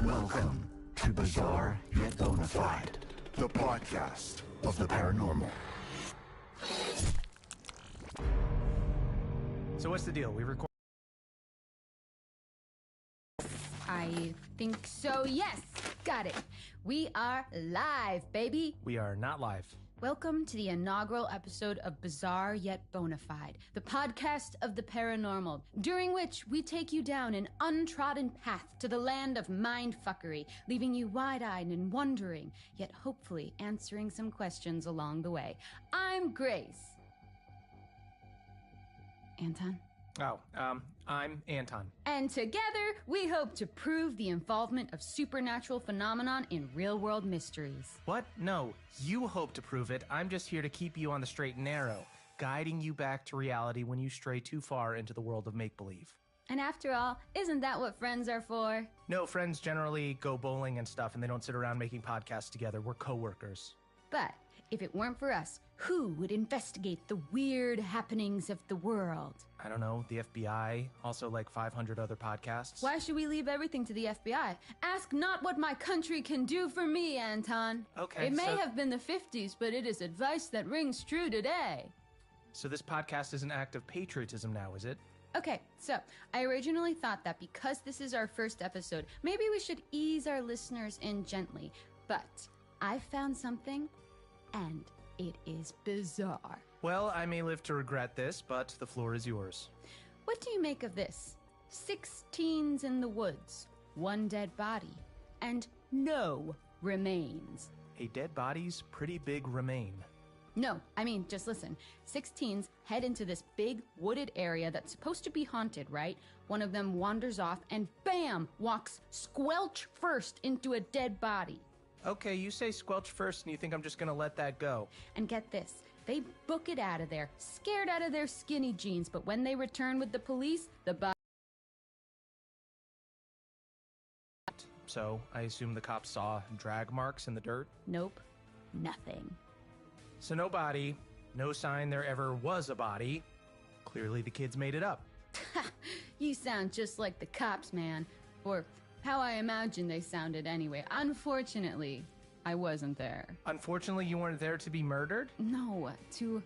Welcome to Bizzare yet bonefide, the podcast of the paranormal. So what's the deal? We record. I think so, yes. Got it. We are live, baby. We are not live. Welcome to the inaugural episode of Bizzare Yet Bonafide, the podcast of the paranormal, during which we take you down an untrodden path to the land of mindfuckery, leaving you wide-eyed and wondering, yet hopefully answering some questions along the way. I'm Grace. Anton? I'm Anton. And together, we hope to prove the involvement of supernatural phenomenon in real-world mysteries. What? No, you hope to prove it. I'm just here to keep you on the straight and narrow, guiding you back to reality when you stray too far into the world of make-believe. And after all, isn't that what friends are for? No, friends generally go bowling and stuff, and they don't sit around making podcasts together. We're coworkers. But if it weren't for us, who would investigate the weird happenings of the world? I don't know, the FBI, also like 500 other podcasts. Why should we leave everything to the FBI? Ask not what my country can do for me, Anton. Okay, It may have been the 50s, but it is advice that rings true today. So this podcast is an act of patriotism now, is it? Okay, so I originally thought that because this is our first episode, maybe we should ease our listeners in gently. But I found something, and it is bizarre. Well, I may live to regret this, but the floor is yours. What do you make of this? 6 teens in the woods, 1 dead body, and no remains. A dead body's pretty big remain. No, I mean, just listen. 6 teens head into this big wooded area that's supposed to be haunted, right? One of them wanders off and bam, walks squelch first into a dead body. Okay, you say squelch first and you think I'm just gonna let that go. And get this, they book it out of there, scared out of their skinny jeans, but when they return with the police, the body... So, I assume the cops saw drag marks in the dirt? Nope, nothing. So no body, no sign there ever was a body. Clearly the kids made it up. You sound just like the cops, man. Or how I imagine they sounded anyway. Unfortunately, I wasn't there. Unfortunately, you weren't there to be murdered? No, to,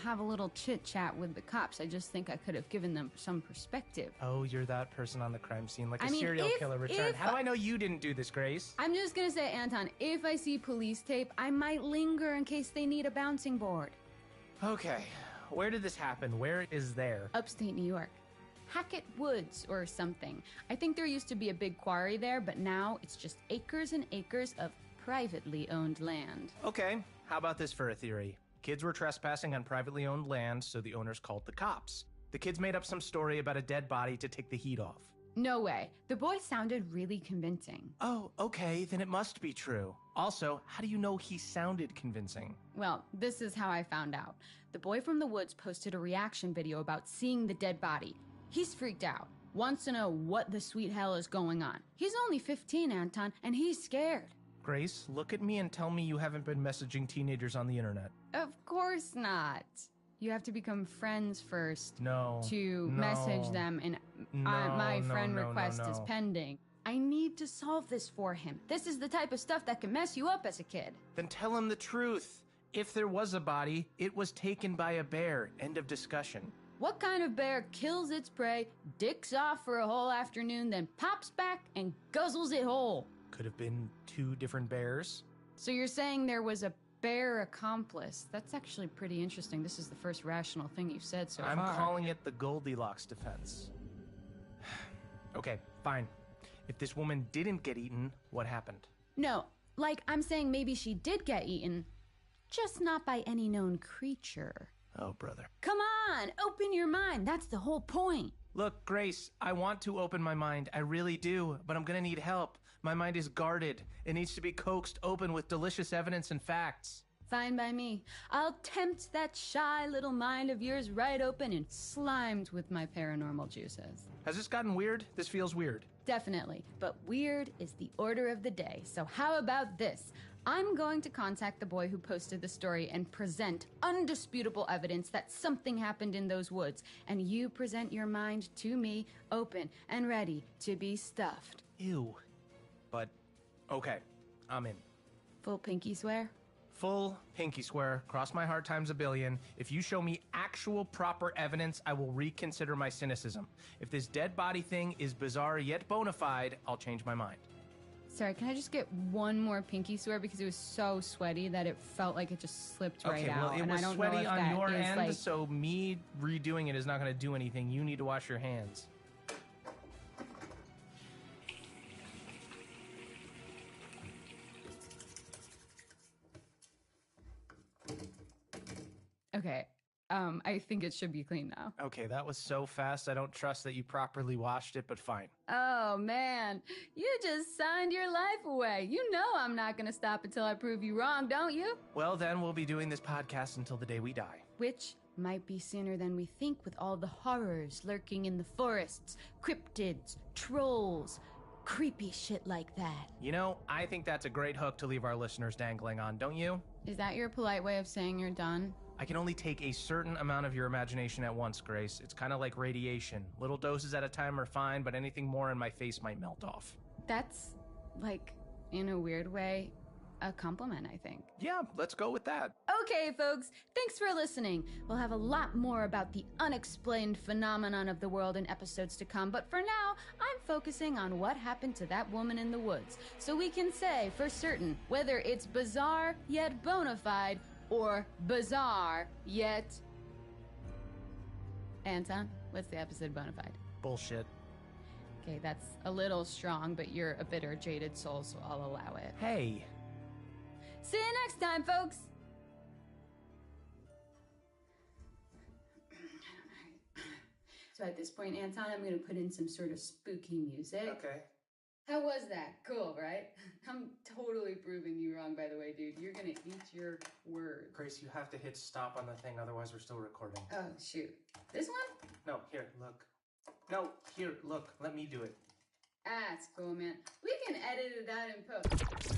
have a little chit-chat with the cops. I just think I could have given them some perspective. Oh, you're that person on the crime scene, like I a mean, serial killer returned. if- How do I know you didn't do this, Grace? I'm just gonna say, Anton, if I see police tape, I might linger in case they need a bouncing board. Okay, where did this happen? Where is there? Upstate New York. Hackett Woods or something. I think there used to be a big quarry there, but now it's just acres and acres of privately owned land. Okay, how about this for a theory? Kids were trespassing on privately owned land, so the owners called the cops. The kids made up some story about a dead body to take the heat off. No way. The boy sounded really convincing. Oh, okay, then it must be true. Also, how do you know he sounded convincing? Well, this is how I found out. The boy from the woods posted a reaction video about seeing the dead body. He's freaked out. Wants to know what the sweet hell is going on. He's only 15, Anton, and he's scared. Grace, look at me and tell me you haven't been messaging teenagers on the internet. Of course not. You have to become friends first No. to message them, and my friend request is pending. I need to solve this for him. This is the type of stuff that can mess you up as a kid. Then tell him the truth. If there was a body, it was taken by a bear. End of discussion. What kind of bear kills its prey, dicks off for a whole afternoon, then pops back and guzzles it whole? Could have been 2 different bears. So you're saying there was a bear accomplice? That's actually pretty interesting. This is the first rational thing you've said so far. I'm calling it the Goldilocks defense. Okay, fine. If this woman didn't get eaten, what happened? No, like I'm saying maybe she did get eaten, just not by any known creature. Oh, brother. Come on, open your mind. That's the whole point. Look, Grace, I want to open my mind. I really do, but I'm gonna need help. My mind is guarded. It needs to be coaxed open with delicious evidence and facts. Fine by me. I'll tempt that shy little mind of yours right open and slimed with my paranormal juices. Has this gotten weird? This feels weird. Definitely, but weird is the order of the day. So how about this? I'm going to contact the boy who posted the story and present undisputable evidence that something happened in those woods. And you present your mind to me, open and ready to be stuffed. Ew. but okay, I'm in. Full pinky swear? Full pinky swear, cross my heart times a billion. If you show me actual proper evidence, I will reconsider my cynicism. If this dead body thing is bizarre yet bona fide, I'll change my mind. Sorry, can I just get one more pinky swear because it was so sweaty that it felt like it just slipped right out. Well, it was sweaty on your end, so me redoing it is not going to do anything. You need to wash your hands. Okay, I think it should be clean now. Okay, that was so fast. I don't trust that you properly washed it, but fine. Oh, man. You just signed your life away. You know I'm not going to stop until I prove you wrong, don't you? Well, then we'll be doing this podcast until the day we die. Which might be sooner than we think with all the horrors lurking in the forests, cryptids, trolls, creepy shit like that. You know, I think that's a great hook to leave our listeners dangling on, don't you? Is that your polite way of saying you're done? I can only take a certain amount of your imagination at once, Grace. It's kind of like radiation. Little doses at a time are fine, but anything more in my face might melt off. That's, like, in a weird way, a compliment, I think. Yeah, let's go with that. Okay, folks, thanks for listening. We'll have a lot more about the unexplained phenomenon of the world in episodes to come, but for now, I'm focusing on what happened to that woman in the woods, so we can say for certain whether it's bizarre yet bona fide, or bizarre yet... Anton, what's the episode bona fide? Bullshit. Okay, that's a little strong, but you're a bitter, jaded soul, so I'll allow it. Hey. See you next time, folks! So at this point, Anton, I'm going to put in some sort of spooky music. Okay. How was that? Cool, right? I'm totally proving you wrong, by the way, dude. You're going to eat your words. Grace, you have to hit stop on the thing, otherwise we're still recording. Oh, shoot. This one? No, here, look. No, here, look. Let me do it. Ah, it's cool, man. We can edit it out in post.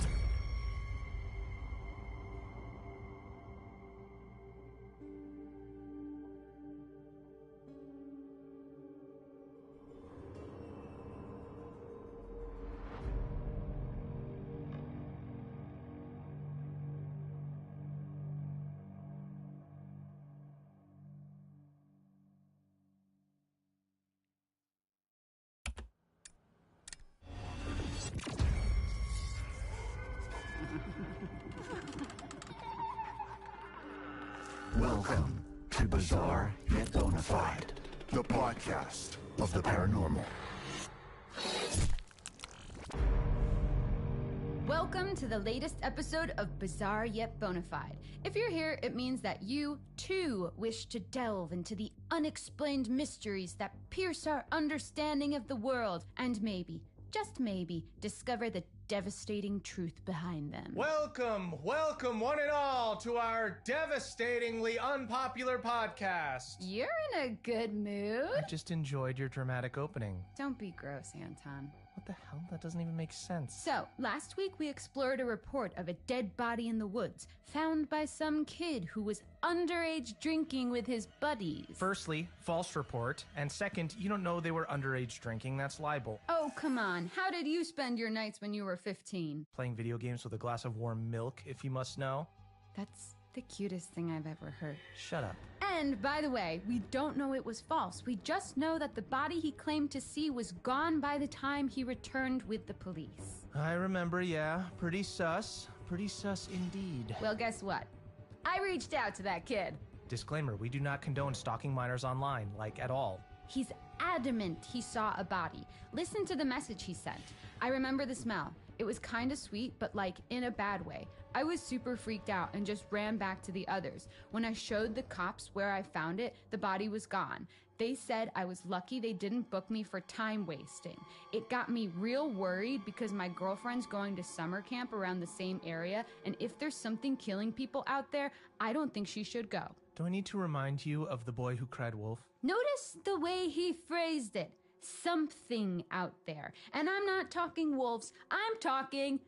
Welcome to Bizzare Yet Bonafide, the podcast of the paranormal. Welcome to the latest episode of Bizzare Yet Bonafide. If you're here, it means that you, too, wish to delve into the unexplained mysteries that pierce our understanding of the world and maybe, just maybe, discover the devastating truth behind them. Welcome, one and all, to our devastatingly unpopular podcast. You're in a good mood. I just enjoyed your dramatic opening. Don't be gross, Anton. What the hell? That doesn't even make sense. So, last week we explored a report of a dead body in the woods, found by some kid who was underage drinking with his buddies. Firstly, false report. And second, you don't know they were underage drinking. That's libel. Oh, come on. How did you spend your nights when you were 15? Playing video games with a glass of warm milk, if you must know. That's the cutest thing I've ever heard. Shut up. And, by the way, we don't know it was false. We just know that the body he claimed to see was gone by the time he returned with the police. I remember, yeah. Pretty sus. Pretty sus indeed. Well, guess what? I reached out to that kid. Disclaimer, we do not condone stalking minors online, like at all. He's adamant he saw a body. Listen to the message he sent. I remember the smell. It was kinda sweet, but like in a bad way. I was super freaked out and just ran back to the others. When I showed the cops where I found it, the body was gone. They said I was lucky they didn't book me for time wasting. It got me real worried because my girlfriend's going to summer camp around the same area, and if there's something killing people out there, I don't think she should go. Do I need to remind you of the boy who cried wolf? Notice the way he phrased it. Something out there. And I'm not talking wolves, I'm talking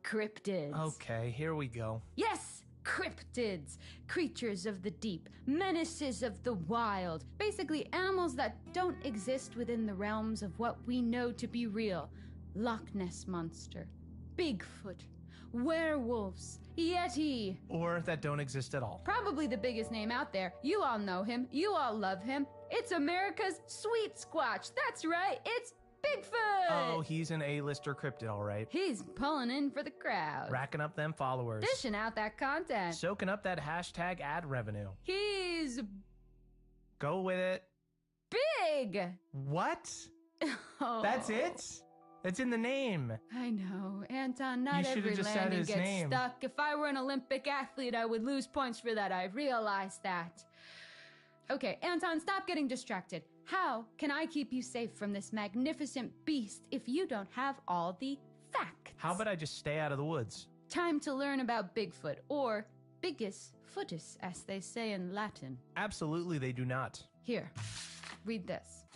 cryptids. Okay, here we go. Yes, cryptids. Creatures of the deep, menaces of the wild. Basically animals that don't exist within the realms of what we know to be real. Loch Ness Monster, Bigfoot, werewolves, Yeti. Or that don't exist at all. Probably the biggest name out there. You all know him. You all love him. It's America's Sweet Squatch. That's right. It's Bigfoot. Oh, he's an A-lister cryptid, all right. He's pulling in for the crowd. Racking up them followers. Dishing out that content. Soaking up that hashtag ad revenue. He's Go with it. big. What? Oh. That's it? It's in the name. I know, Anton, not You should've every just said landing his gets name. stuck. If I were an Olympic athlete, I would lose points for that. I realize that. Okay, Anton, stop getting distracted. How can I keep you safe from this magnificent beast if you don't have all the facts? How about I just stay out of the woods? Time to learn about Bigfoot, or Bigus footus, as they say in Latin. Absolutely, they do not. Here, read this.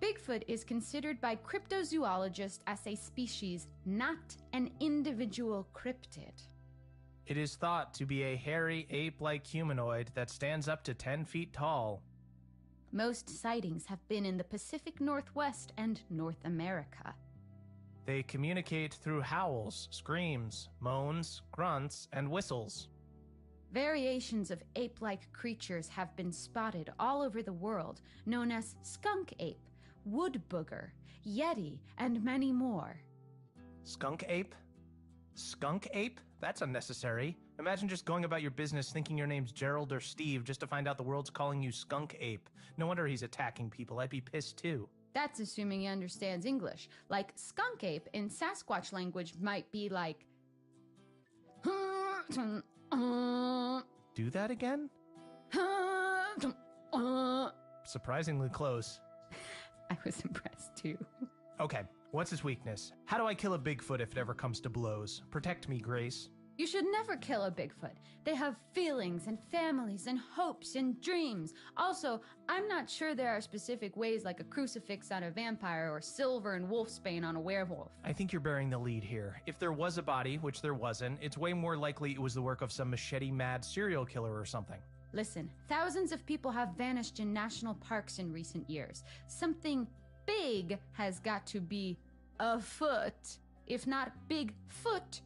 Bigfoot is considered by cryptozoologists as a species, not an individual cryptid. It is thought to be a hairy, ape-like humanoid that stands up to 10 feet tall. Most sightings have been in the Pacific Northwest and North America. They communicate through howls, screams, moans, grunts, and whistles. Variations of ape-like creatures have been spotted all over the world, known as skunk ape, wood booger, yeti, and many more. Skunk ape? Skunk ape? That's unnecessary. Imagine just going about your business thinking your name's Gerald or Steve just to find out the world's calling you skunk ape. No wonder he's attacking people. I'd be pissed too. That's assuming he understands English. Like skunk ape in Sasquatch language might be like... Do that again? Surprisingly close. I was impressed too. Okay, what's his weakness? How do I kill a Bigfoot if it ever comes to blows? Protect me, Grace. You should never kill a Bigfoot. They have feelings and families and hopes and dreams. Also, I'm not sure there are specific ways like a crucifix on a vampire or silver and wolfsbane on a werewolf. I think you're bearing the lead here. If there was a body, which there wasn't, it's way more likely it was the work of some machete-mad serial killer or something. Listen, thousands of people have vanished in national parks in recent years. Something big has got to be afoot. If not Bigfoot,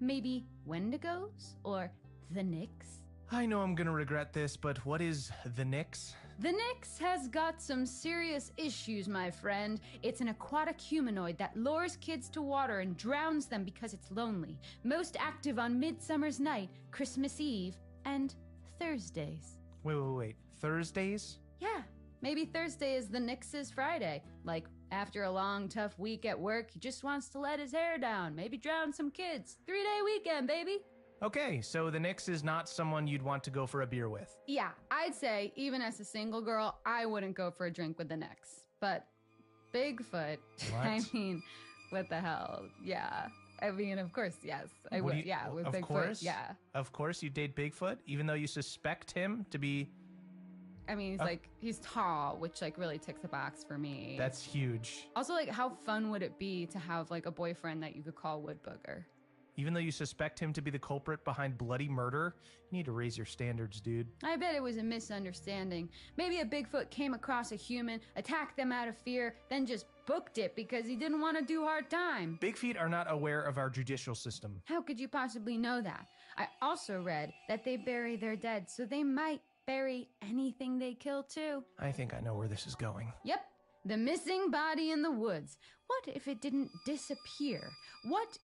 maybe Wendigos or the Nyx? I know I'm gonna regret this, but what is the Nyx? The Nyx has got some serious issues, my friend. It's an aquatic humanoid that lures kids to water and drowns them because it's lonely. Most active on Midsummer's Night, Christmas Eve, and Thursdays. Wait. Thursdays? Yeah, maybe Thursday is the Nyx's Friday. Like, after a long, tough week at work, he just wants to let his hair down, maybe drown some kids. 3-day weekend, baby. Okay, so the Nyx is not someone you'd want to go for a beer with. Yeah, I'd say, even as a single girl, I wouldn't go for a drink with the Nyx. But Bigfoot, What? I mean, what the hell? Yeah. I mean, of course, yes. I What do would, you- yeah, with of Bigfoot, course? yeah. Of course you date Bigfoot, even though you suspect him to be... I mean, he's tall, which, like, really ticks a box for me. That's huge. Also, like, how fun would it be to have, like, a boyfriend that you could call Wood Booger? Even though you suspect him to be the culprit behind bloody murder, you need to raise your standards, dude. I bet it was a misunderstanding. Maybe a Bigfoot came across a human, attacked them out of fear, then just booked it because he didn't want to do hard time. Big feet are not aware of our judicial system. How could you possibly know that? I also read that they bury their dead, so they might bury anything they kill too. I think I know where this is going. Yep, the missing body in the woods. What if it didn't disappear? What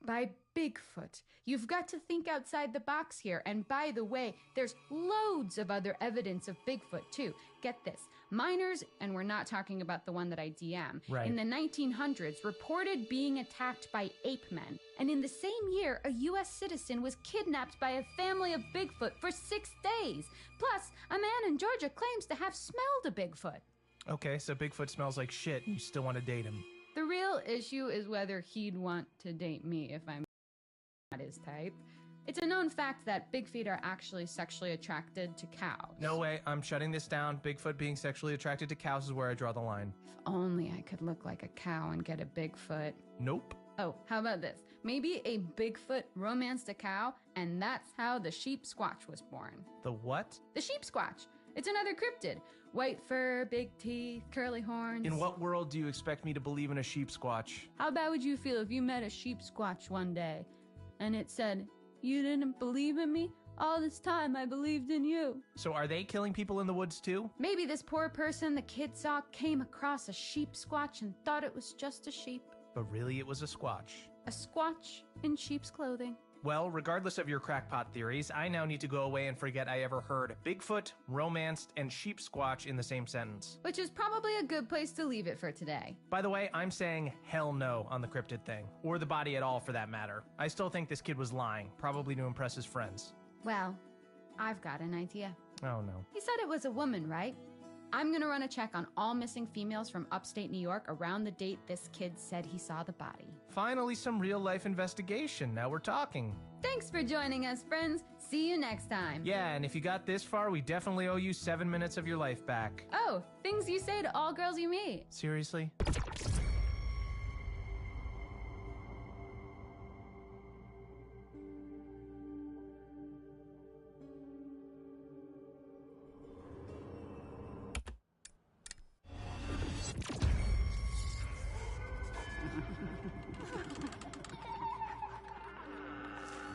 by Bigfoot? You've got to think outside the box here. And by the way, there's loads of other evidence of Bigfoot too. Get this. Miners, and we're not talking about the one that I DM, Right. in the 1900s reported being attacked by ape men. And in the same year, a U.S. citizen was kidnapped by a family of Bigfoot for 6 days. Plus, a man in Georgia claims to have smelled a Bigfoot. Okay, so Bigfoot smells like shit and you still want to date him. The real issue is whether he'd want to date me if I'm not his type. It's a known fact that big feet are actually sexually attracted to cows. No way, I'm shutting this down. Bigfoot being sexually attracted to cows is where I draw the line. If only I could look like a cow and get a Bigfoot. Nope. Oh, how about this? Maybe a Bigfoot romanced a cow, and that's how the sheep squatch was born. The what? The sheep squatch. It's another cryptid. White fur, big teeth, curly horns. In what world do you expect me to believe in a sheep squatch? How bad would you feel if you met a sheep squatch one day and it said, "You didn't believe in me? All this time I believed in you." So are they killing people in the woods too? Maybe this poor person the kid saw came across a sheep squatch and thought it was just a sheep. But really it was a squatch. A squatch in sheep's clothing. Well, regardless of your crackpot theories, I now need to go away and forget I ever heard Bigfoot, romanced, and sheep squatch in the same sentence. Which is probably a good place to leave it for today. By the way, I'm saying hell no on the cryptid thing, or the body at all for that matter. I still think this kid was lying, probably to impress his friends. Well, I've got an idea. Oh no. He said it was a woman, right? I'm gonna run a check on all missing females from upstate New York around the date this kid said he saw the body. Finally, some real-life investigation. Now we're talking. Thanks for joining us, friends. See you next time. Yeah, and if you got this far, we definitely owe you 7 minutes of your life back. Oh, things you say to all girls you meet. Seriously?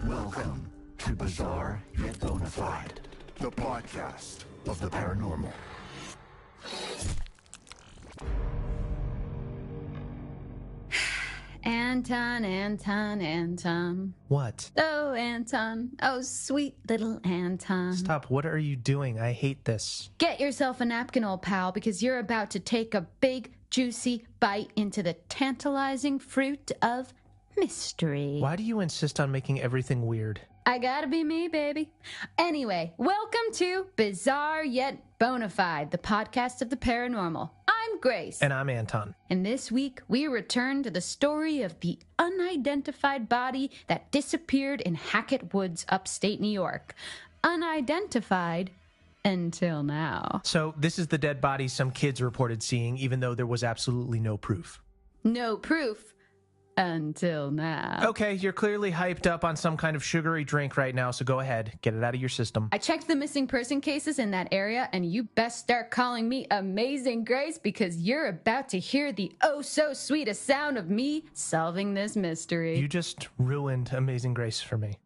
Welcome to Bizzare Yet Bonafide, the podcast of the paranormal. Anton. What? Oh, Anton. Oh, sweet little Anton. Stop, what are you doing? I hate this. Get yourself a napkin, old pal, because you're about to take a big, juicy bite into the tantalizing fruit of mystery. Why do you insist on making everything weird? I gotta be me, baby. Anyway, welcome to Bizzare Yet Bonafide, the podcast of the paranormal. I'm Grace. And I'm Anton. And this week, we return to the story of the unidentified body that disappeared in Hackett Woods, upstate New York. Unidentified until now. So this is the dead body some kids reported seeing, even though there was absolutely no proof. No proof. Until now. Okay, you're clearly hyped up on some kind of sugary drink right now, so go ahead. Get it out of your system. I checked the missing person cases in that area, and you best start calling me Amazing Grace because you're about to hear the oh-so-sweetest sound of me solving this mystery. You just ruined Amazing Grace for me,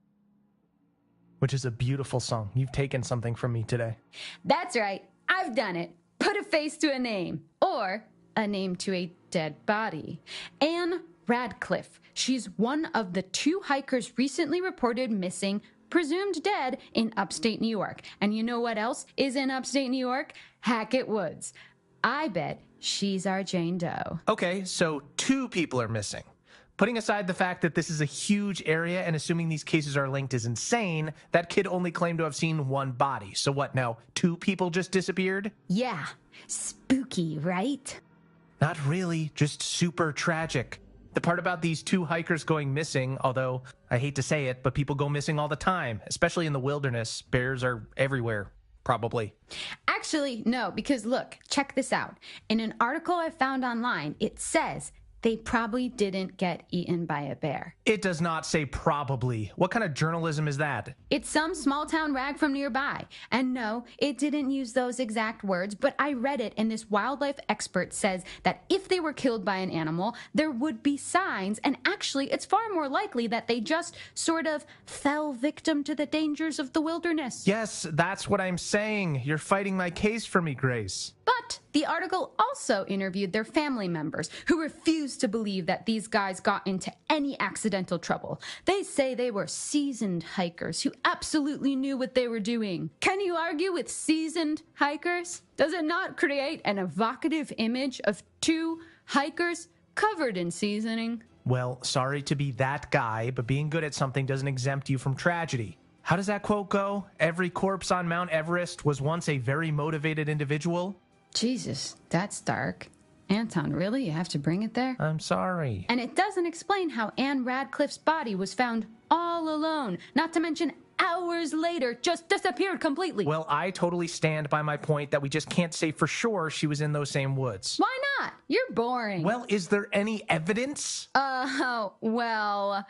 which is a beautiful song. You've taken something from me today. That's right. I've done it. Put a face to a name. Or a name to a dead body. Anne Radcliffe. She's one of the 2 hikers recently reported missing, presumed dead, in upstate New York. And you know what else is in upstate New York? Hackett Woods. I bet she's our Jane Doe. Okay, so 2 people are missing. Putting aside the fact that this is a huge area and assuming these cases are linked is insane, that kid only claimed to have seen 1 body. So what now, 2 people just disappeared? Yeah. Spooky, right? Not really, just super tragic. The part about these 2 hikers going missing, although I hate to say it, but people go missing all the time, especially in the wilderness. Bears are everywhere, probably. Actually, no, because look, check this out. In an article I found online, it says they probably didn't get eaten by a bear. It does not say probably. What kind of journalism is that? It's some small town rag from nearby. And no, it didn't use those exact words, but I read it, and this wildlife expert says that if they were killed by an animal, there would be signs, and actually it's far more likely that they just sort of fell victim to the dangers of the wilderness. Yes, that's what I'm saying. You're fighting my case for me, Grace. But the article also interviewed their family members who refused to believe that these guys got into any accidental trouble. They say they were seasoned hikers who absolutely knew what they were doing. Can you argue with seasoned hikers? Does it not create an evocative image of 2 hikers covered in seasoning? Well, sorry to be that guy, but being good at something doesn't exempt you from tragedy. How does that quote go? Every corpse on Mount Everest was once a very motivated individual? Jesus, that's dark. Anton, really? You have to bring it there? I'm sorry. And it doesn't explain how Anne Radcliffe's body was found all alone, not to mention hours later, just disappeared completely. Well, I totally stand by my point that we just can't say for sure she was in those same woods. Why not? You're boring. Well, is there any evidence? Well,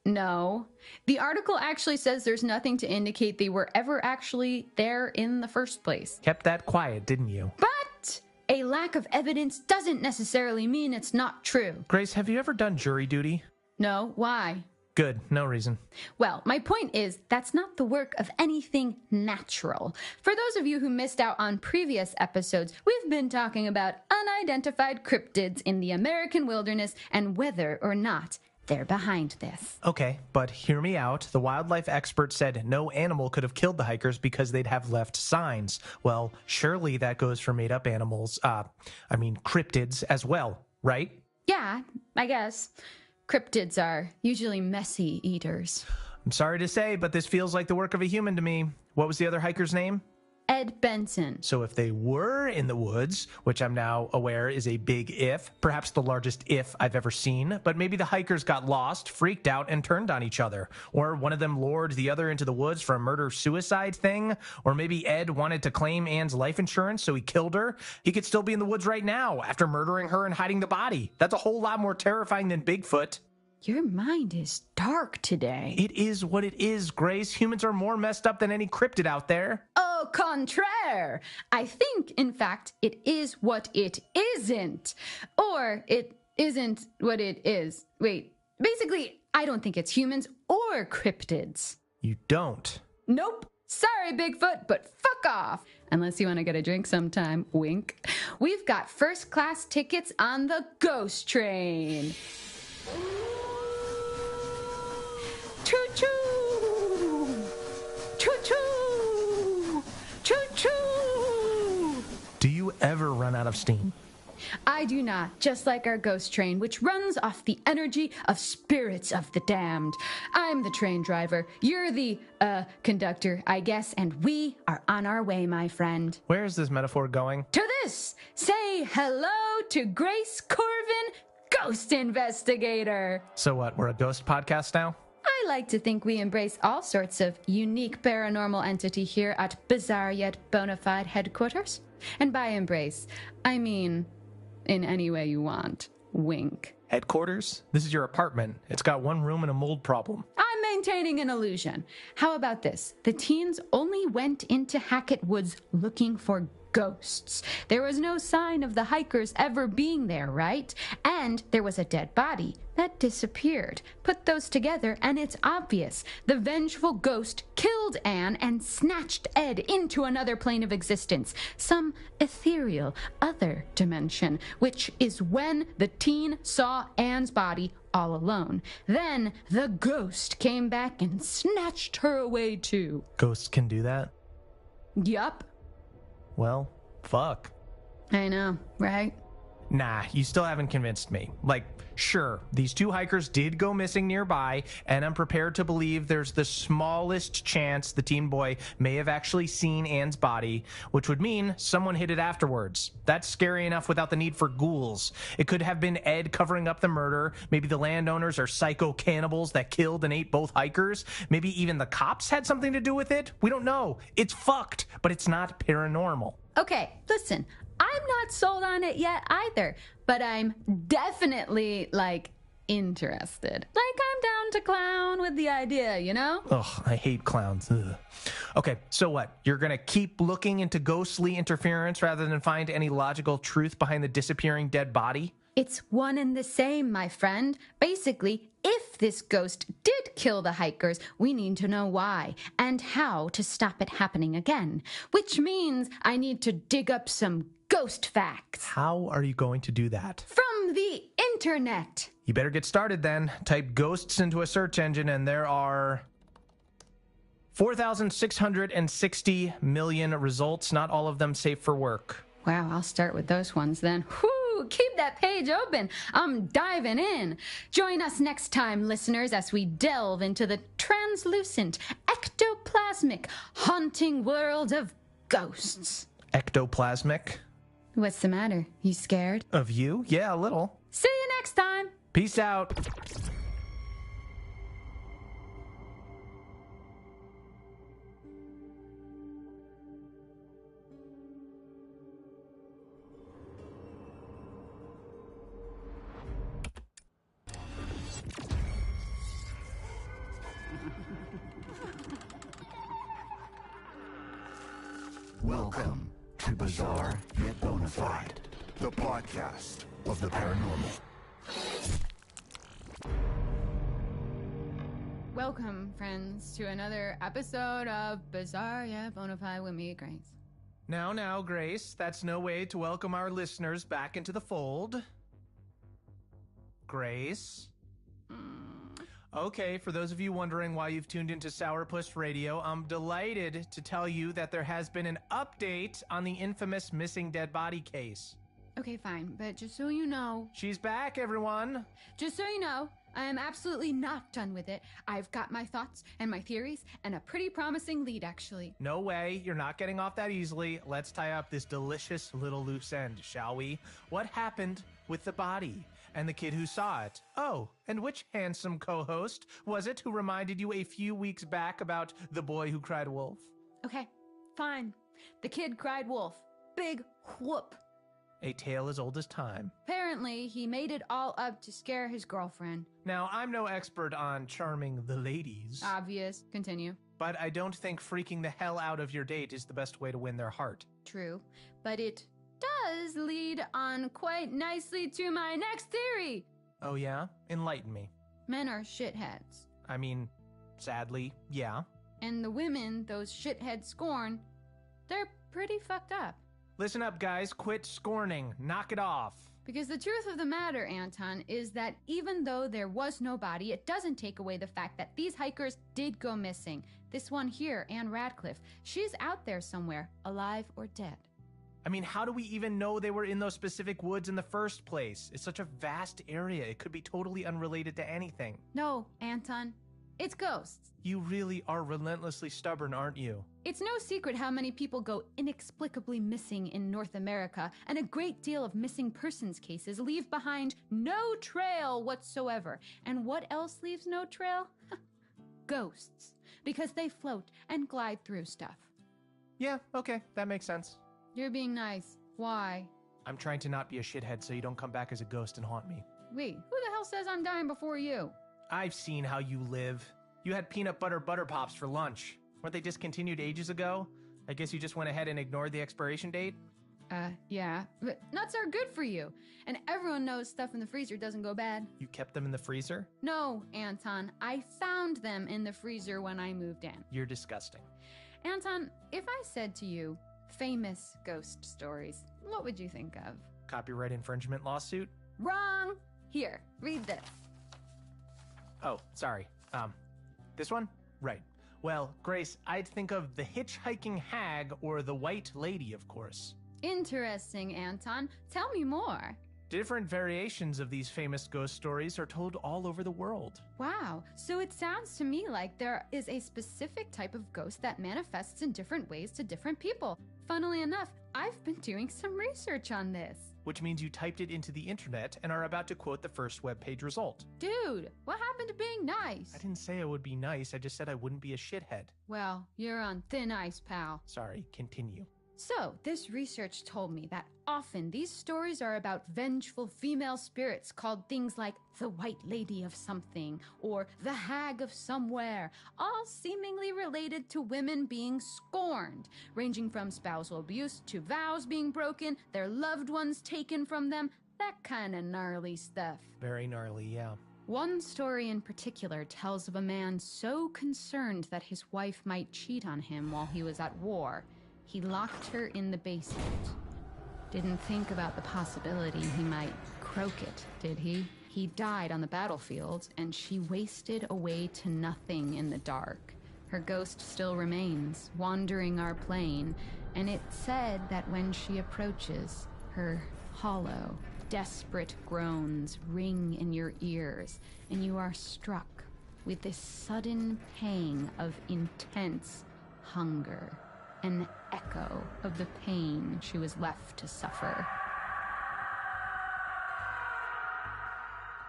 No. The article actually says there's nothing to indicate they were ever actually there in the first place. Kept that quiet, didn't you? But a lack of evidence doesn't necessarily mean it's not true. Grace, have you ever done jury duty? No, why? Good, no reason. Well, my point is, that's not the work of anything natural. For those of you who missed out on previous episodes, we've been talking about unidentified cryptids in the American wilderness and whether or not they're behind this. Okay, but hear me out. The wildlife expert said no animal could have killed the hikers because they'd have left signs. Well, surely that goes for made-up animals, cryptids as well, right? Yeah, I guess. Cryptids are usually messy eaters. I'm sorry to say, but this feels like the work of a human to me. What was the other hiker's name? Ed Benson. So if they were in the woods, which I'm now aware is a big if, perhaps the largest if I've ever seen, but maybe the hikers got lost, freaked out, and turned on each other. Or one of them lured the other into the woods for a murder-suicide thing. Or maybe Ed wanted to claim Anne's life insurance, so he killed her. He could still be in the woods right now after murdering her and hiding the body. That's a whole lot more terrifying than Bigfoot. Your mind is dark today. It is what it is, Grace. Humans are more messed up than any cryptid out there. Au contraire. I think, in fact, it is what it isn't. Or it isn't what it is. Wait, basically, I don't think it's humans or cryptids. You don't? Nope. Sorry, Bigfoot, but fuck off. Unless you want to get a drink sometime, wink. We've got first-class tickets on the ghost train. Choo-choo! Choo-choo! Choo-choo! Do you ever run out of steam? I do not, just like our ghost train, which runs off the energy of spirits of the damned. I'm the train driver. You're the, conductor, I guess, and we are on our way, my friend. Where is this metaphor going? To this! Say hello to Grace Corvin, Ghost Investigator! So what, we're a ghost podcast now? I like to think we embrace all sorts of unique paranormal entity here at Bizzare Yet Bonafide headquarters. And by embrace, I mean in any way you want. Wink. Headquarters? This is your apartment. It's got one room and a mold problem. I'm maintaining an illusion. How about this? The teens only went into Hackett Woods looking for ghosts. There was no sign of the hikers ever being there, right? And there was a dead body that disappeared. Put those together and it's obvious. The vengeful ghost killed Anne and snatched Ed into another plane of existence, some ethereal other dimension, which is when the teen saw Anne's body all alone. Then the ghost came back and snatched her away too. Ghosts can do that? Yup. Well, fuck. I know, right? Nah, you still haven't convinced me. Like, sure, these two hikers did go missing nearby, and I'm prepared to believe there's the smallest chance the teen boy may have actually seen Anne's body, which would mean someone hid it afterwards. That's scary enough without the need for ghouls. It could have been Ed covering up the murder. Maybe the landowners are psycho cannibals that killed and ate both hikers. Maybe even the cops had something to do with it. We don't know. It's fucked, but it's not paranormal. Okay, listen, I'm not sold on it yet either, but I'm definitely, interested. I'm down to clown with the idea, you know? Ugh, I hate clowns. Ugh. Okay, so what? You're gonna keep looking into ghostly interference rather than find any logical truth behind the disappearing dead body? It's one and the same, my friend. Basically, if this ghost did kill the hikers, we need to know why and how to stop it happening again. Which means I need to dig up some ghost facts. How are you going to do that? From the internet. You better get started then. Type ghosts into a search engine and there are 4,660 million results, not all of them safe for work. Wow, I'll start with those ones then. Whew, keep that page open. I'm diving in. Join us next time, listeners, as we delve into the translucent, ectoplasmic, haunting world of ghosts. Ectoplasmic? What's the matter? You scared? Of you? Yeah, a little. See you next time. Peace out. Welcome to Bizzare Yet Bonafide, the podcast of the paranormal. Welcome, friends, to another episode of Bizzare Yet Bonafide with me, Grace. Now, Grace, that's no way to welcome our listeners back into the fold. Grace? Okay, for those of you wondering why you've tuned into Sourpuss Radio, I'm delighted to tell you that there has been an update on the infamous missing dead body case. Okay, fine, but just so you know... She's back, everyone! Just so you know, I am absolutely not done with it. I've got my thoughts and my theories and a pretty promising lead, actually. No way, you're not getting off that easily. Let's tie up this delicious little loose end, shall we? What happened with the body? And the kid who saw it? Oh, and which handsome co-host was it who reminded you a few weeks back about the boy who cried wolf? Okay, fine. The kid cried wolf. Big whoop. A tale as old as time. Apparently, he made it all up to scare his girlfriend. Now, I'm no expert on charming the ladies. Obvious. Continue. But I don't think freaking the hell out of your date is the best way to win their heart. True. But it does lead on quite nicely to my next theory. Oh yeah? Enlighten me. Men are shitheads. I mean, sadly, yeah. And the women those shitheads scorn, they're pretty fucked up. Listen up, guys. Quit scorning. Knock it off. Because the truth of the matter, Anton, is that even though there was no body, it doesn't take away the fact that these hikers did go missing. This one here, Anne Radcliffe, she's out there somewhere, alive or dead. I mean, how do we even know they were in those specific woods in the first place? It's such a vast area. It could be totally unrelated to anything. No, Anton. It's ghosts. You really are relentlessly stubborn, aren't you? It's no secret how many people go inexplicably missing in North America, and a great deal of missing persons cases leave behind no trail whatsoever. And what else leaves no trail? Ghosts. Because they float and glide through stuff. Yeah, okay, that makes sense. You're being nice. Why? I'm trying to not be a shithead so you don't come back as a ghost and haunt me. Wait, who the hell says I'm dying before you? I've seen how you live. You had peanut butter pops for lunch. Weren't they discontinued ages ago? I guess you just went ahead and ignored the expiration date? Yeah. But nuts are good for you. And everyone knows stuff in the freezer doesn't go bad. You kept them in the freezer? No, Anton. I found them in the freezer when I moved in. You're disgusting. Anton, if I said to you, famous ghost stories, what would you think of? Copyright infringement lawsuit? Wrong! Here, read this. Oh, sorry. This one? Right. Well, Grace, I'd think of the hitchhiking hag or the white lady, of course. Interesting, Anton. Tell me more. Different variations of these famous ghost stories are told all over the world. Wow. So it sounds to me like there is a specific type of ghost that manifests in different ways to different people. Funnily enough, I've been doing some research on this. Which means you typed it into the internet and are about to quote the first webpage result. Dude, what happened to being nice? I didn't say I would be nice, I just said I wouldn't be a shithead. Well, you're on thin ice, pal. Sorry, continue. So, this research told me that often these stories are about vengeful female spirits called things like the White Lady of something or the Hag of somewhere, all seemingly related to women being scorned, ranging from spousal abuse to vows being broken, their loved ones taken from them, that kind of gnarly stuff. Very gnarly, yeah. One story in particular tells of a man so concerned that his wife might cheat on him while he was at war, he locked her in the basement. Didn't think about the possibility he might croak it, did he? He died on the battlefield, and she wasted away to nothing in the dark. Her ghost still remains, wandering our plane, and it said that when she approaches, her hollow, desperate groans ring in your ears, and you are struck with this sudden pang of intense hunger. An echo of the pain she was left to suffer.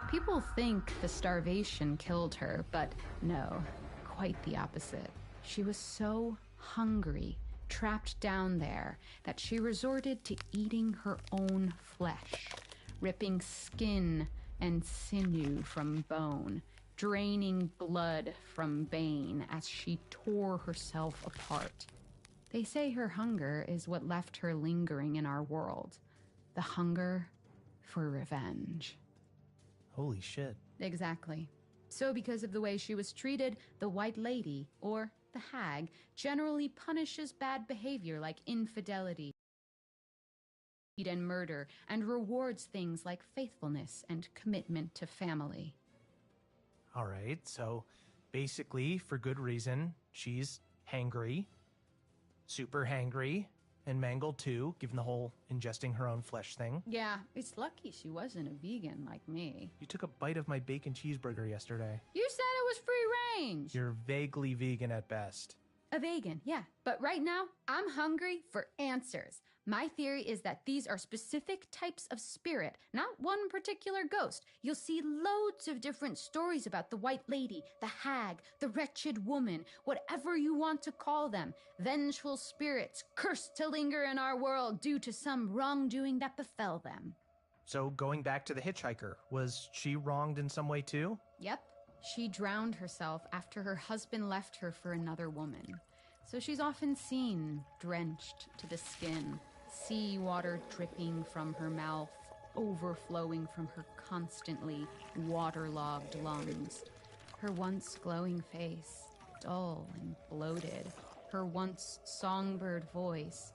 People think the starvation killed her, but no, quite the opposite. She was so hungry, trapped down there, that she resorted to eating her own flesh, ripping skin and sinew from bone, draining blood from vein as she tore herself apart. They say her hunger is what left her lingering in our world. The hunger for revenge. Holy shit. Exactly. So because of the way she was treated, the White Lady, or the Hag, generally punishes bad behavior like infidelity and murder, and rewards things like faithfulness and commitment to family. All right, so basically, for good reason, she's hangry, super hangry, and mangled too, given the whole ingesting her own flesh thing. Yeah, it's lucky she wasn't a vegan like me. You took a bite of my bacon cheeseburger yesterday. You said it was free range. You're vaguely vegan at best. A vegan, yeah. But right now, I'm hungry for answers. My theory is that these are specific types of spirit, not one particular ghost. You'll see loads of different stories about the White Lady, the Hag, the Wretched Woman, whatever you want to call them. Vengeful spirits cursed to linger in our world due to some wrongdoing that befell them. So going back to the hitchhiker, was she wronged in some way too? Yep. She drowned herself after her husband left her for another woman. So she's often seen drenched to the skin, seawater dripping from her mouth, overflowing from her constantly waterlogged lungs. Her once glowing face, dull and bloated. Her once songbird voice,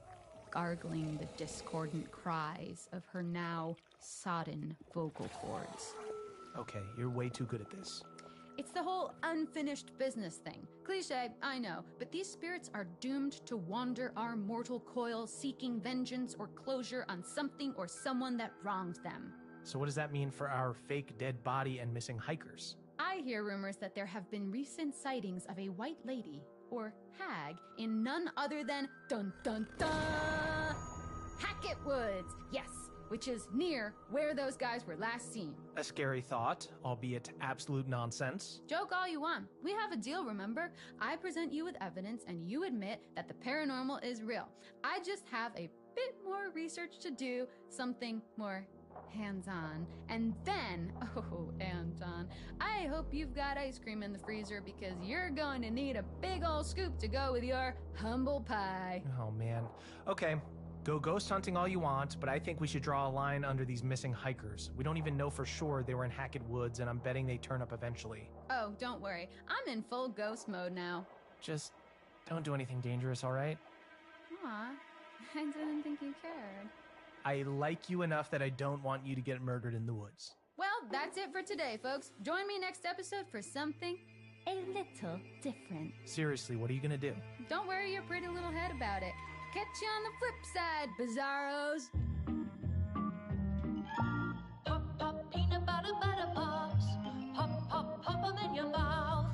gargling the discordant cries of her now sodden vocal cords. Okay, you're way too good at this. It's the whole unfinished business thing. Cliché, I know, but these spirits are doomed to wander our mortal coil seeking vengeance or closure on something or someone that wronged them. So what does that mean for our fake dead body and missing hikers? I hear rumors that there have been recent sightings of a White Lady, or Hag, in none other than dun-dun-dun, Hackett Woods, yes, which is near where those guys were last seen. A scary thought, albeit absolute nonsense. Joke all you want. We have a deal, remember? I present you with evidence and you admit that the paranormal is real. I just have a bit more research to do, something more hands-on. And then, oh, Anton, I hope you've got ice cream in the freezer because you're going to need a big old scoop to go with your humble pie. Oh man. Okay. Go ghost hunting all you want, but I think we should draw a line under these missing hikers. We don't even know for sure they were in Hackett Woods, and I'm betting they turn up eventually. Oh, don't worry. I'm in full ghost mode now. Just don't do anything dangerous, all right? Aw, I didn't think you cared. I like you enough that I don't want you to get murdered in the woods. Well, that's it for today, folks. Join me next episode for something a little different. Seriously, what are you gonna do? Don't worry your pretty little head about it. Catch you on the flip side, bizarros. Pop, pop, peanut butter, butter pops. Pop, pop, pop 'em in your mouth.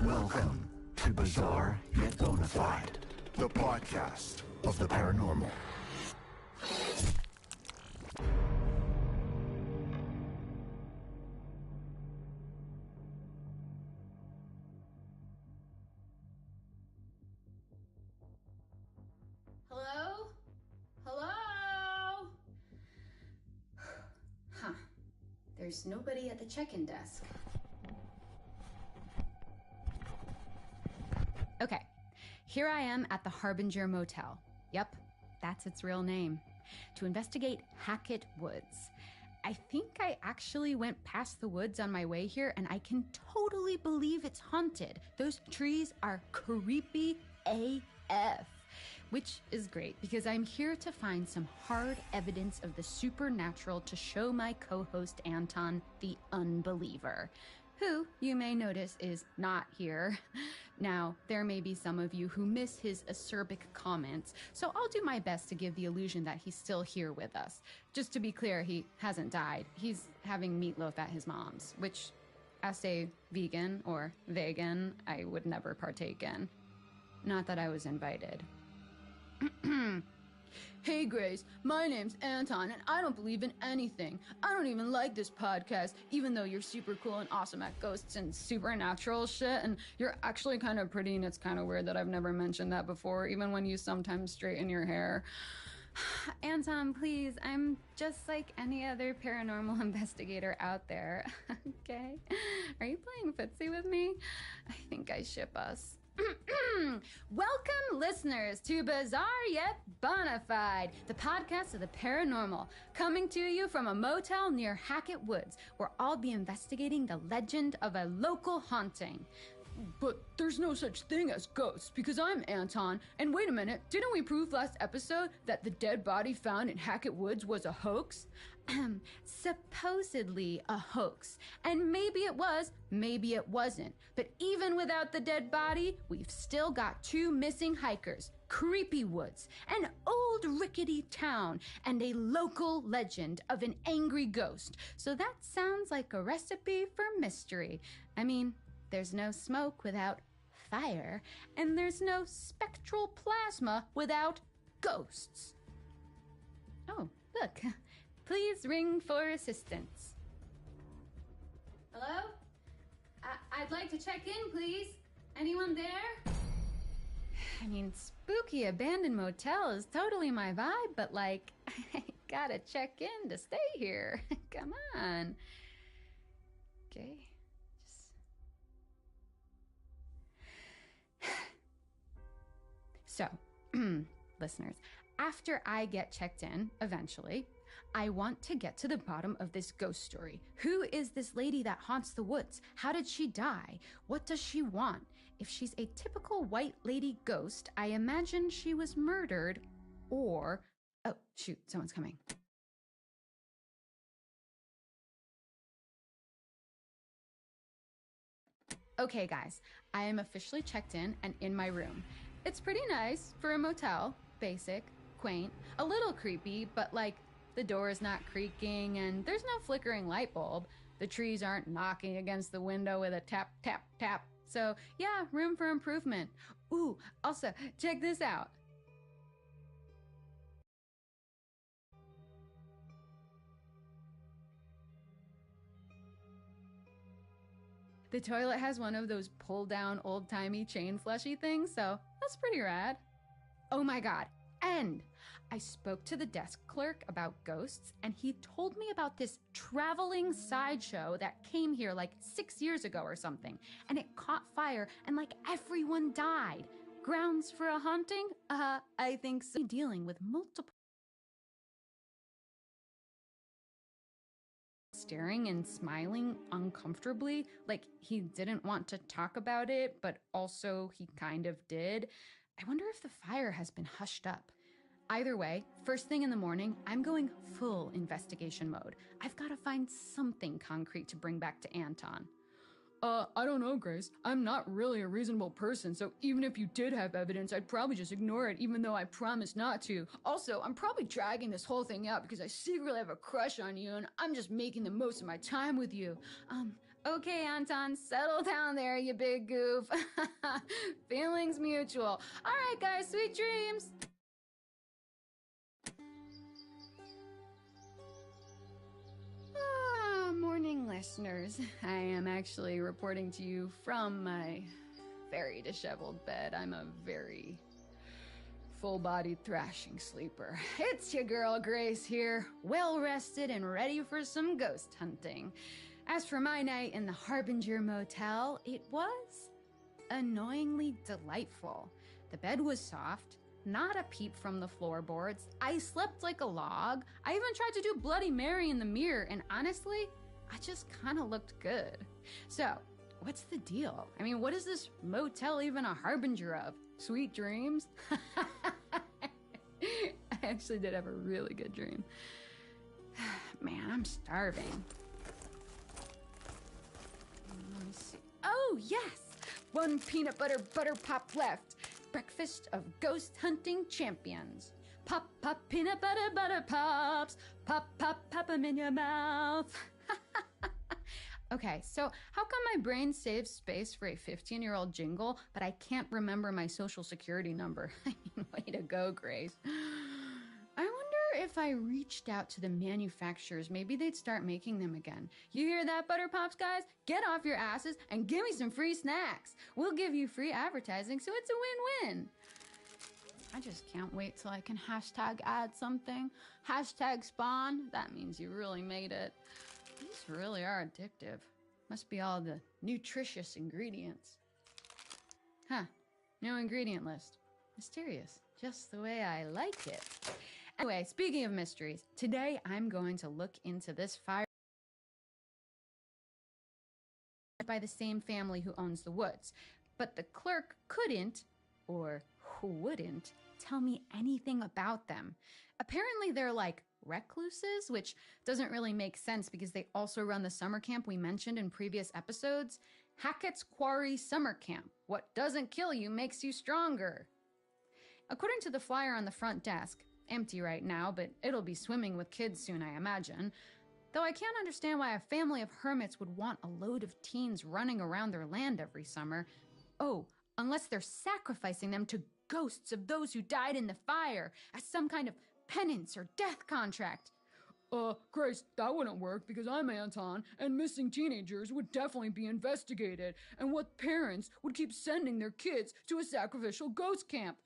Welcome to Bizzare Yet Bonafide, the podcast of the paranormal. Hello? Hello? Huh. There's nobody at the check-in desk. Okay, here I am at the Harbinger Motel. Yep, that's its real name. To investigate Hackett Woods. I think I actually went past the woods on my way here, and I can totally believe it's haunted. Those trees are creepy AF. Which is great, because I'm here to find some hard evidence of the supernatural to show my co-host Anton the unbeliever, who, you may notice, is not here. Now, there may be some of you who miss his acerbic comments, so I'll do my best to give the illusion that he's still here with us. Just to be clear, he hasn't died. He's having meatloaf at his mom's, which, as a vegan or vegan, I would never partake in. Not that I was invited. Hey Grace, my name's Anton and I don't believe in anything. I don't even like this podcast, even though you're super cool and awesome at ghosts and supernatural shit, and you're actually kind of pretty, and it's kind of weird that I've never mentioned that before, even when you sometimes straighten your hair. Anton, please, I'm just like any other paranormal investigator out there, okay? Are you playing footsie with me? I think I ship us. Welcome, listeners, to Bizzare Yet Bonafide, the podcast of the paranormal, coming to you from a motel near Hackett Woods, where I'll be investigating the legend of a local haunting. But there's no such thing as ghosts, because I'm Anton, and wait a minute, didn't we prove last episode that the dead body found in Hackett Woods was a hoax? Supposedly a hoax. And maybe it was, maybe it wasn't. But even without the dead body, we've still got 2 missing hikers, creepy woods, an old rickety town, and a local legend of an angry ghost. So that sounds like a recipe for mystery. I mean, there's no smoke without fire, and there's no spectral plasma without ghosts. Oh, look. Please ring for assistance. Hello? I'd like to check in, please. Anyone there? I mean, spooky abandoned motel is totally my vibe, but like, I gotta check in to stay here. Come on. Okay. So, listeners, after I get checked in, eventually, I want to get to the bottom of this ghost story. Who is this lady that haunts the woods? How did she die? What does she want? If she's a typical white lady ghost, I imagine she was murdered, or... Oh, shoot, someone's coming. Okay, guys, I am officially checked in and in my room. It's pretty nice for a motel, basic, quaint, a little creepy, but like the door is not creaking and there's no flickering light bulb. The trees aren't knocking against the window with a tap, tap, tap. So yeah, room for improvement. Ooh, also, check this out. The toilet has one of those pull-down, old-timey chain flushy things, so that's pretty rad. Oh my god, and I spoke to the desk clerk about ghosts, and he told me about this traveling sideshow that came here like 6 years ago or something, and it caught fire, and like everyone died. Grounds for a haunting? I think so. Dealing with multiple staring and smiling uncomfortably, like he didn't want to talk about it, but also he kind of did. I wonder if the fire has been hushed up. Either way, first thing in the morning, I'm going full investigation mode. I've got to find something concrete to bring back to Anton. I don't know, Grace. I'm not really a reasonable person, so even if you did have evidence, I'd probably just ignore it, even though I promised not to. Also, I'm probably dragging this whole thing out because I secretly have a crush on you, and I'm just making the most of my time with you. Okay, Anton, settle down there, you big goof. Feelings mutual. All right, guys, sweet dreams. Morning, listeners. I am actually reporting to you from my very disheveled bed. I'm a very full-bodied thrashing sleeper. It's your girl Grace here, well-rested and ready for some ghost hunting. As for my night in the Harbinger Motel, it was annoyingly delightful. The bed was soft, not a peep from the floorboards. I slept like a log. I even tried to do Bloody Mary in the mirror, and honestly, I just kind of looked good. So, what's the deal? I mean, what is this motel even a harbinger of? Sweet dreams? I actually did have a really good dream. Man, I'm starving. Let me see. Oh, yes! 1 peanut butter pop left. Breakfast of ghost hunting champions. Pop, pop, peanut butter pops. Pop, pop 'em in your mouth. Okay, so how come my brain saves space for a 15-year-old jingle, but I can't remember my social security number? I mean, way to go, Grace. I if I reached out to the manufacturers, maybe they'd start making them again. You hear that, Butter Pops guys? Get off your asses and give me some free snacks. We'll give you free advertising, so it's a win-win. I just can't wait till I can hashtag add something. Hashtag spawn. That means you really made it. These really are addictive. Must be all the nutritious ingredients. Huh. No ingredient list. Mysterious. Just the way I like it. Anyway, speaking of mysteries, today I'm going to look into this fire by the same family who owns the woods. But the clerk couldn't, or wouldn't, tell me anything about them. Apparently they're like recluses, which doesn't really make sense because they also run the summer camp we mentioned in previous episodes. Hackett's Quarry Summer Camp. What doesn't kill you makes you stronger. According to the flyer on the front desk, empty right now, but it'll be swimming with kids soon, I imagine. Though I can't understand why a family of hermits would want a load of teens running around their land every summer. Oh, unless they're sacrificing them to ghosts of those who died in the fire as some kind of penance or death contract. Grace, that wouldn't work because I'm Anton, and missing teenagers would definitely be investigated, and what parents would keep sending their kids to a sacrificial ghost camp?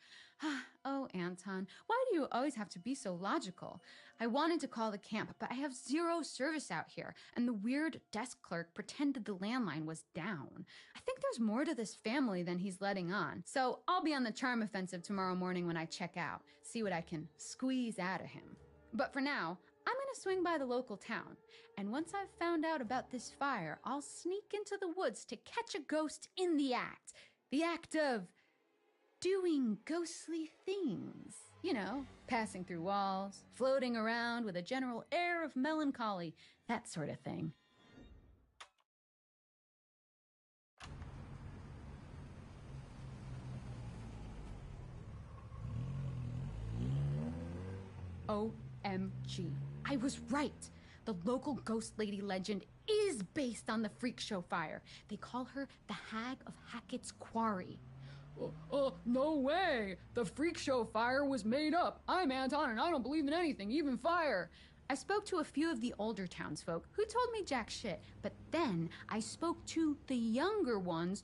Oh, Anton, why do you always have to be so logical? I wanted to call the camp, but I have zero service out here, and the weird desk clerk pretended the landline was down. I think there's more to this family than he's letting on, so I'll be on the charm offensive tomorrow morning when I check out, see what I can squeeze out of him. But for now, I'm gonna swing by the local town, and once I've found out about this fire, I'll sneak into the woods to catch a ghost in the act of doing ghostly things. You know, passing through walls, floating around with a general air of melancholy, that sort of thing. OMG. I was right. The local ghost lady legend is based on the freak show fire. They call her the Hag of Hackett's Quarry. No way! The freak show fire was made up. I'm Anton and I don't believe in anything, even fire. I spoke to a few of the older townsfolk who told me jack shit, but then I spoke to the younger ones.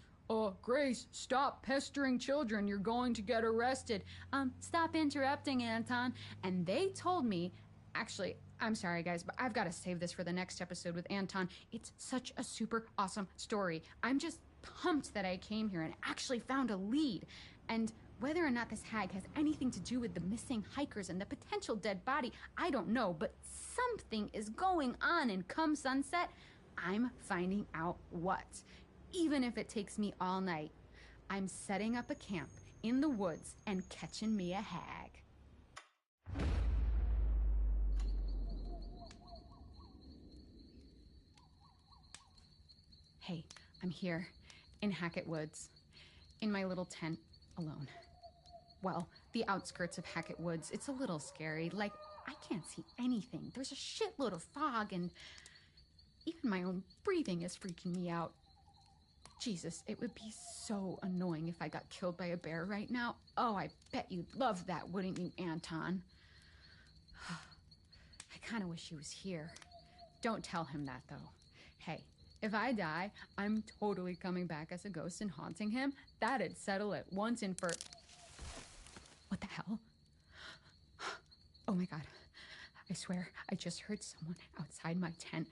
Grace, stop pestering children. You're going to get arrested. Stop interrupting, Anton. And they told me, actually, I'm sorry guys, but I've got to save this for the next episode with Anton. It's such a super awesome story. I'm just pumped that I came here and actually found a lead. And whether or not this hag has anything to do with the missing hikers and the potential dead body, I don't know, but something is going on, and come sunset, I'm finding out what. Even if it takes me all night, I'm setting up a camp in the woods and catching me a hag. Hey, I'm here in Hackett Woods, in my little tent, alone. Well, the outskirts of Hackett Woods. It's a little scary. Like, I can't see anything. There's a shitload of fog, and even my own breathing is freaking me out. Jesus, it would be so annoying if I got killed by a bear right now. Oh, I bet you'd love that, wouldn't you, Anton? I kind of wish he was here. Don't tell him that, though. Hey, if I die, I'm totally coming back as a ghost and haunting him. That'd settle it once and for... What the hell? Oh my God. I swear, I just heard someone outside my tent.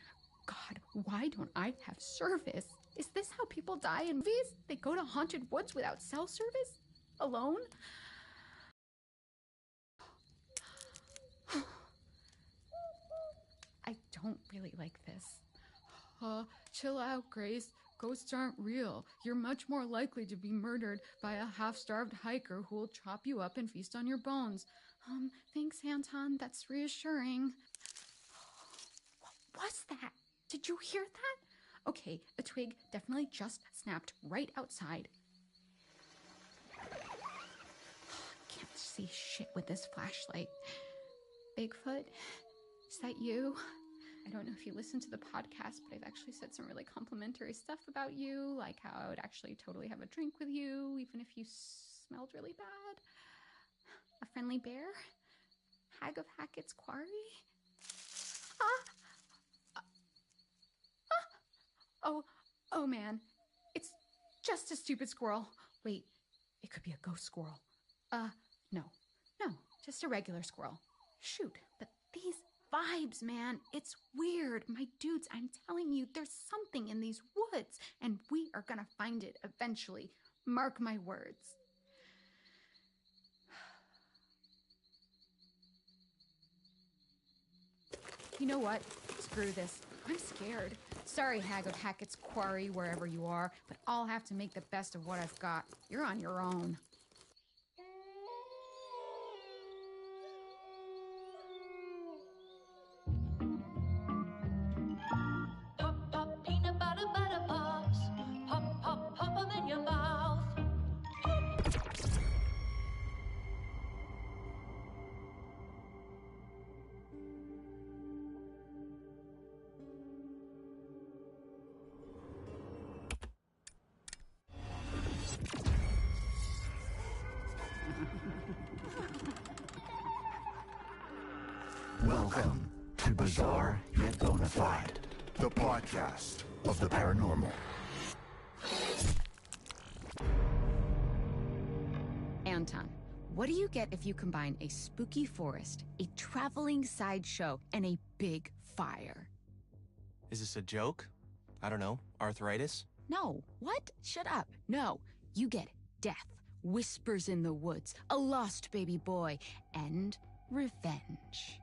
God, why don't I have service? Is this how people die in movies? They go to haunted woods without cell service? Alone? I don't really like this. Chill out, Grace. Ghosts aren't real. You're much more likely to be murdered by a half-starved hiker who will chop you up and feast on your bones. Thanks, Anton. That's reassuring. What was that? Did you hear that? Okay, a twig definitely just snapped right outside. Can't see shit with this flashlight. Bigfoot? Is that you? I don't know if you listen to the podcast, but I've actually said some really complimentary stuff about you, like how I would actually totally have a drink with you, even if you smelled really bad. A friendly bear? Hag of Hackett's Quarry? Oh man, it's just a stupid squirrel. Wait, it could be a ghost squirrel. No, just a regular squirrel. Shoot, but these vibes, man, it's weird. My dudes, I'm telling you, there's something in these woods, and we are gonna find it eventually. Mark my words. You know what? Screw this. I'm scared. Sorry, Hag of Hackett's Quarry, wherever you are, but I'll have to make the best of what I've got. You're on your own. Pop, pop, peanut butter, butter pops. Pop, pop, pop 'em in your mouth. Welcome to Bizzare Yet Bonafide, the podcast of the paranormal. Anton, what do you get if you combine a spooky forest, a traveling sideshow, and a big fire? Is this a joke? I don't know. Arthritis? No. What? Shut up. No. You get death, whispers in the woods, a lost baby boy, and revenge.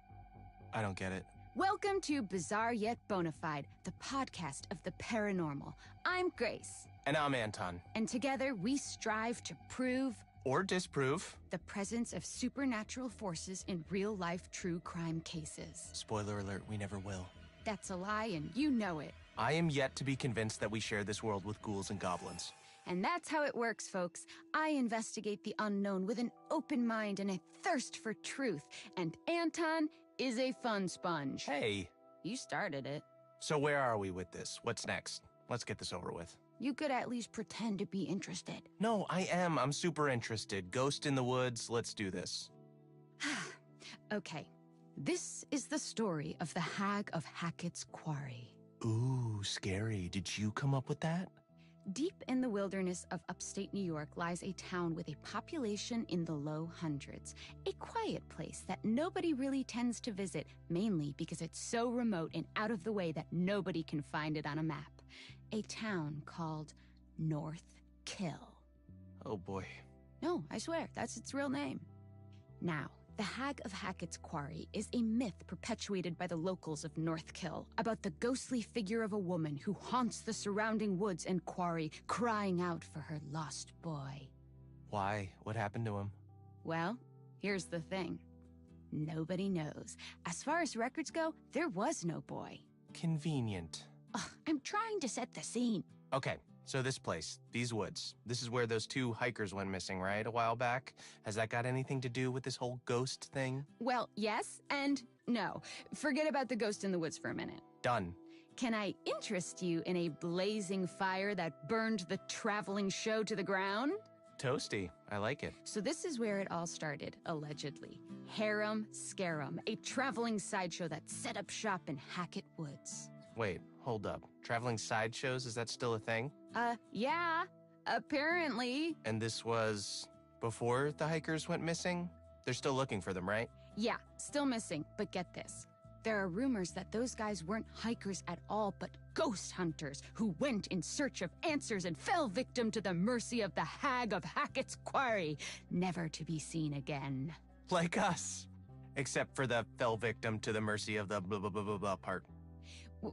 I don't get it. Welcome to Bizzare Yet Bonafide, the podcast of the paranormal. I'm Grace, And I'm Anton. and together we strive to prove Or disprove. the presence of supernatural forces in real-life true crime cases. Spoiler alert, we never will. That's a lie, and you know it. I am yet to be convinced that we share this world with ghouls and goblins. And that's how it works, folks. I investigate the unknown with an open mind and a thirst for truth. And Anton is a fun sponge. Hey, You started it. so where are we with this? What's next? Let's get this over with. You could at least pretend to be interested. No, I am. I'm super interested. Ghost in the woods. Let's do this. Okay. This is the story of the Hag of Hackett's Quarry. Ooh, scary. Did you come up with that? Deep in the wilderness of upstate New York lies a town with a population in the low hundreds. A quiet place that nobody really tends to visit, mainly because it's so remote and out of the way that nobody can find it on a map. A town called North Kill. Oh boy. No, I swear, that's its real name. Now, the Hag of Hackett's Quarry is a myth perpetuated by the locals of North Kill about the ghostly figure of a woman who haunts the surrounding woods and quarry, crying out for her lost boy. Why? What happened to him? Well, here's the thing. Nobody knows. As far as records go, there was no boy. Convenient. Ugh, I'm trying to set the scene. Okay, so this place, these woods, this is where those two hikers went missing, right, a while back? Has that got anything to do with this whole ghost thing? Well, yes and no. Forget about the ghost in the woods for a minute. Done. Can I interest you in a blazing fire that burned the traveling show to the ground? Toasty. I like it. So this is where it all started, allegedly. Harem Scarum, a traveling sideshow that set up shop in Hackett Woods. Wait, hold up. Traveling sideshows, is that still a thing? Yeah, apparently. And this was before the hikers went missing? They're still looking for them, right? Yeah, still missing, but get this. There are rumors that those guys weren't hikers at all, but ghost hunters who went in search of answers and fell victim to the mercy of the Hag of Hackett's Quarry, never to be seen again. Like us. Except for the fell victim to the mercy of the blah blah blah blah blah part.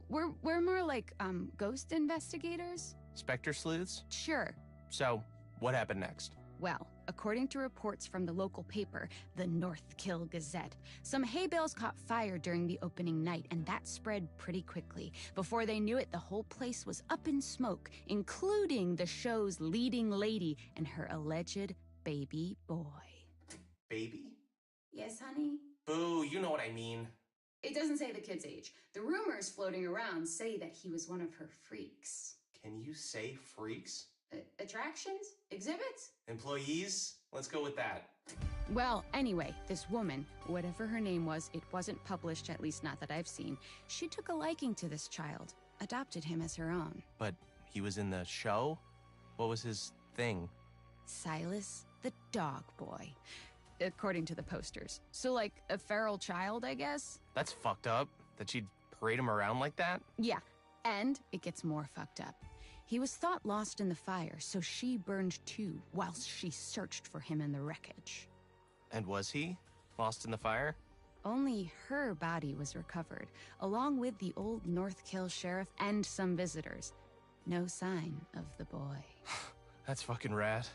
We're more like, ghost investigators? Spectre sleuths? Sure. So, what happened next? Well, according to reports from the local paper, the North Kill Gazette, some hay bales caught fire during the opening night, and that spread pretty quickly. Before they knew it, the whole place was up in smoke, including the show's leading lady and her alleged baby boy. Baby? Yes, honey? Boo, you know what I mean. It doesn't say the kid's age. The rumors floating around say that he was one of her freaks. Can you say freaks? Attractions? Exhibits? Employees? Let's go with that. Well, anyway, this woman, whatever her name was, it wasn't published, at least not that I've seen. She took a liking to this child, adopted him as her own. But he was in the show? What was his thing? Silas, the dog boy, according to the posters. So like a feral child, I guess? That's fucked up, that she'd parade him around like that? Yeah, and it gets more fucked up. He was thought lost in the fire, so she burned too, whilst she searched for him in the wreckage. And was he lost in the fire? Only her body was recovered, along with the old North Kill sheriff and some visitors. No sign of the boy. That's fucking rad.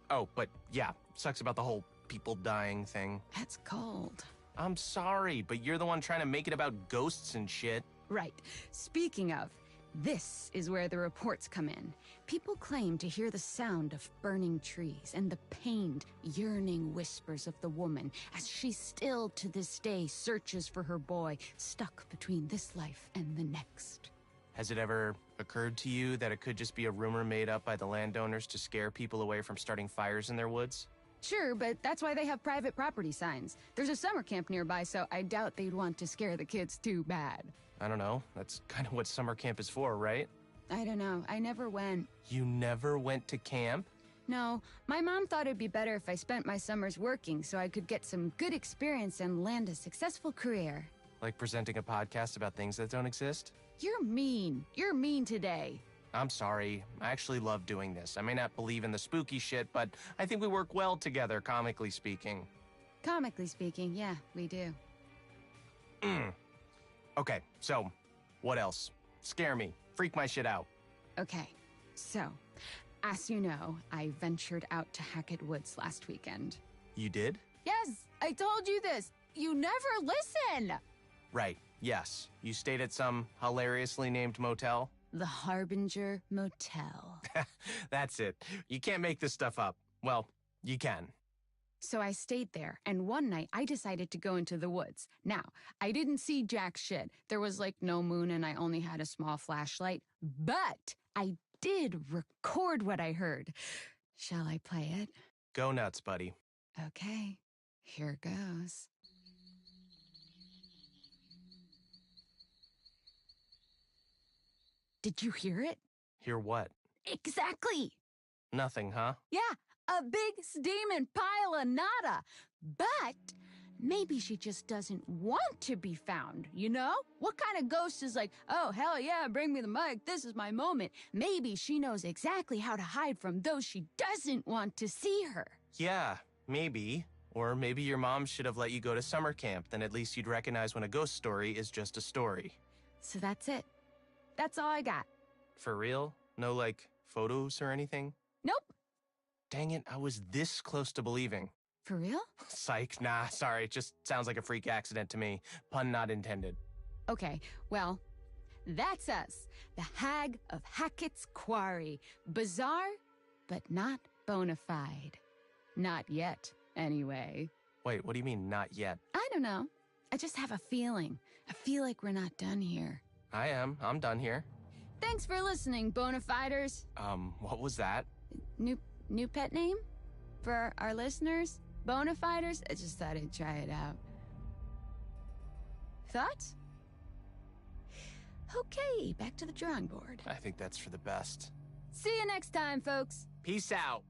Oh, but yeah, sucks about the whole people dying thing. That's cold. I'm sorry, but you're the one trying to make it about ghosts and shit. Right. Speaking of, this is where the reports come in. People claim to hear the sound of burning trees and the pained, yearning whispers of the woman as she still to this day searches for her boy, stuck between this life and the next. Has it ever occurred to you that it could just be a rumor made up by the landowners to scare people away from starting fires in their woods? Sure, but that's why they have private property signs. There's a summer camp nearby, so I doubt they'd want to scare the kids too bad. I don't know. That's kind of what summer camp is for, right? I don't know. I never went. You never went to camp? No, my mom thought it'd be better if I spent my summers working so I could get some good experience and land a successful career. Like presenting a podcast about things that don't exist? You're mean. You're mean today. I'm sorry. I actually love doing this. I may not believe in the spooky shit, but I think we work well together, comically speaking. Comically speaking, yeah, we do. Okay, so, what else? Scare me. Freak my shit out. Okay, so, as you know, I ventured out to Hackett Woods last weekend. You did? Yes, I told you this. You never listen. Right, yes. You stayed at some hilariously named motel? The Harbinger Motel. That's it. You can't make this stuff up. Well, you can. So I stayed there, and one night I decided to go into the woods. Now, I didn't see jack shit. There was like no moon and I only had a small flashlight. But I did record what I heard. Shall I play it? Go nuts, buddy. Okay, here goes. Did you hear it? Hear what? Exactly. Nothing, huh? Yeah, a big steaming pile of nada. But maybe she just doesn't want to be found, you know? What kind of ghost is like, oh, hell yeah, bring me the mic, this is my moment. Maybe she knows exactly how to hide from those she doesn't want to see her. Yeah, maybe. Or maybe your mom should have let you go to summer camp. Then at least you'd recognize when a ghost story is just a story. So that's it. That's all I got. For real? No, like, photos or anything? Nope. Dang it, I was this close to believing. For real? Psych, nah, sorry, it just sounds like a freak accident to me. Pun not intended. Okay, well, that's us. The Hag of Hackett's Quarry. Bizarre, but not bona fide. Not yet, anyway. Wait, what do you mean, not yet? I don't know. I just have a feeling. I feel like we're not done here. I am. I'm done here. Thanks for listening, bona fiders. What was that? New pet name? For our listeners? Bona fiders? I just thought I'd try it out. Thoughts? Okay, back to the drawing board. I think that's for the best. See you next time, folks. Peace out.